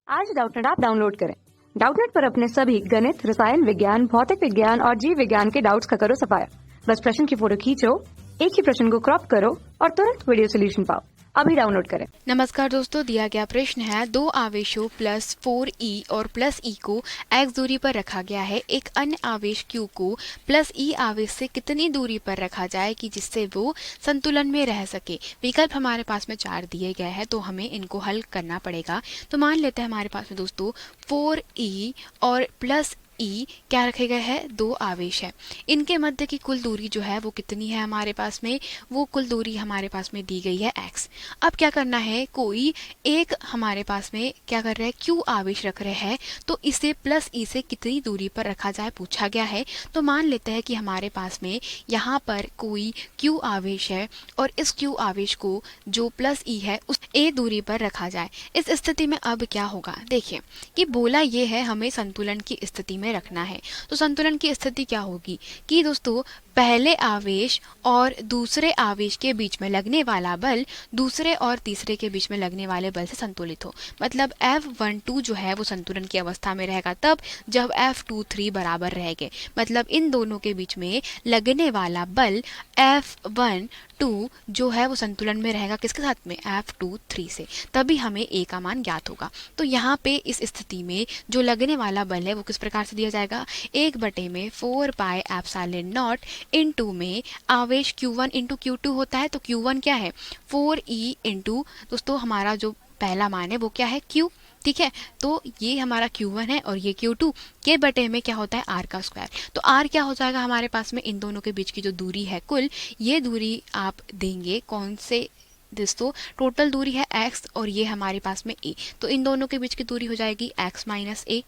आज Doubtnut app download करें। Doubtnut पर अपने सभी गणित, रसायन विज्ञान, भौतिक विज्ञान और जीव विज्ञान के डाउट्स का करो सफाया। बस प्रश्न की फोटो खींचो, एक ही प्रश्न को क्रॉप करो और तुरंत वीडियो सोल्यूशन पाओ। अभी डाउनलोड करें। नमस्कार दोस्तों, दिया गया प्रश्न है दो आवेशों प्लस 4e और प्लस e को x दूरी पर रखा गया है। एक अन्य आवेश q को प्लस e आवेश से कितनी दूरी पर रखा जाए कि जिससे वो संतुलन में रह सके। विकल्प हमारे पास में 4 दिए गए हैं, तो हमें इनको हल करना पड़ेगा। तो मान लेते हैं हमारे पास में दोस्तों 4e और प्लस ई क्या रखे गए हैं, दो आवेश है। इनके मध्य की कुल दूरी जो है वो कितनी है हमारे पास में, वो कुल दूरी हमारे पास में दी गई है x। अब क्या करना है, कोई एक हमारे पास में क्या कर रहे हैं, q आवेश रख रहे हैं, तो इसे प्लस ई से कितनी दूरी पर रखा जाए पूछा गया है। तो मान लेते हैं कि हमारे पास में यहाँ पर कोई q आवेश है और इस q आवेश को जो प्लस ई है उस a दूरी पर रखा जाए। इस स्थिति में अब क्या होगा, देखिए कि बोला ये है हमें संतुलन की स्थिति में रखना है। तो संतुलन की स्थिति क्या होगी कि दोस्तों पहले आवेश और दूसरे आवेश के बीच में लगने वाला बल दूसरे और तीसरे के बीच में लगने वाले बल से संतुलित हो। मतलब F12 जो है वो संतुलन की अवस्था में रहेगा तब जब F23 बराबर रहेंगे। मतलब इन दोनों के बीच में लगने वाला बल F12 जो है वो संतुलन में रहेगा किसके साथ में, F23 से, तभी हमें A का मान ज्ञात होगा। तो यहाँ पे इस स्थिति में जो लगने वाला बल है वो किस प्रकार से दिया जाएगा, 1/4 पाई एप्सिलॉन नॉट इनटू में आवेश Q1 इंटू Q2 होता है। तो Q1 क्या है, 4e इंटू दोस्तों हमारा जो पहला मान है वो क्या है, Q। ठीक है, तो ये हमारा Q1 है और ये Q2 के बटे में क्या होता है, R का स्क्वायर। तो R क्या हो जाएगा हमारे पास में, इन दोनों के बीच की जो दूरी है कुल, ये दूरी आप देंगे कौन से, दोस्तों टोटल दूरी है x और ये हमारे पास में a, तो इन दोनों के बीच की दूरी हो जाएगी x माइनस a।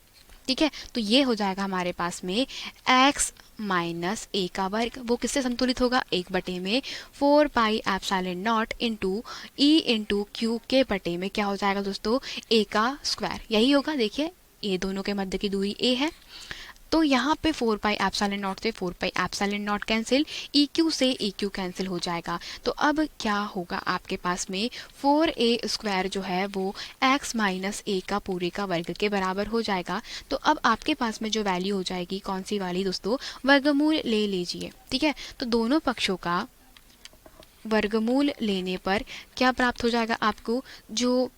ठीक है, तो ये हो जाएगा हमारे पास में x माइनस ए का वर्ग, वो किससे संतुलित होगा, 1/4 pi epsilon not into E into Q के बटे में क्या हो जाएगा दोस्तों, a का स्क्वायर। यही होगा, देखिए ये दोनों के मध्य की दूरी a है। तो यहाँ पे 4 पाई एप्सिलॉन नॉट से 4 pi epsilon not cancel, EQ से EQ कैंसिल हो जाएगा। तो अब क्या होगा आपके पास में, 4a स्क्वायर जो है वो x माइनस a का पूरे का वर्ग के बराबर हो जाएगा। तो अब आपके पास में जो वैल्यू हो जाएगी कौन सी वाली दोस्तों, वर्गमूल ले लीजिए। ठीक है, तो दोनों पक्षों का वर्गमूल लेने पर क्या प्राप्त हो जाएगा आपको, जो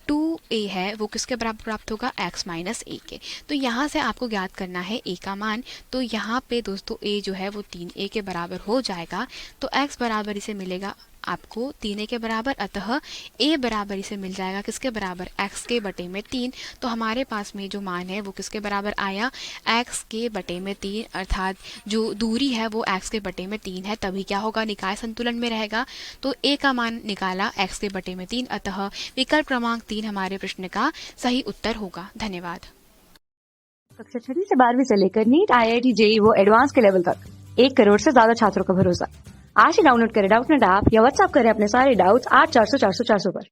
2a है वो किसके बराबर प्राप्त होगा, x माइनस a के। तो यहाँ से आपको ज्ञात करना है a का मान। तो यहाँ पे दोस्तों a जो है वो 3a के बराबर हो जाएगा। तो x बराबर इसे मिलेगा आपको 3a के बराबर, अतः a बराबर इसे मिल जाएगा किसके बराबर, x के बटे में 3। तो हमारे पास में जो मान है वो किसके बराबर आया, x के बटे में 3, अर्थात जो दूरी है वो x के बटे में 3 है, तभी क्या होगा, निकाय संतुलन में रहेगा। तो a का मान निकाला x के बटे में 3, अतः विकल्प क्रमांक 3 हमारे प्रश्न का सही उत्तर होगा। धन्यवाद। कक्षा 6वीं से 12वीं से लेकर नीट, IIT, JEE वो एडवांस के लेवल तक 1 करोड़ से ज्यादा छात्रों का भरोसा। आज ही डाउनलोड करें डाउटनेट ऐप या व्हाट्सएप करें अपने सारे डाउट्स 8400 400 400 पर।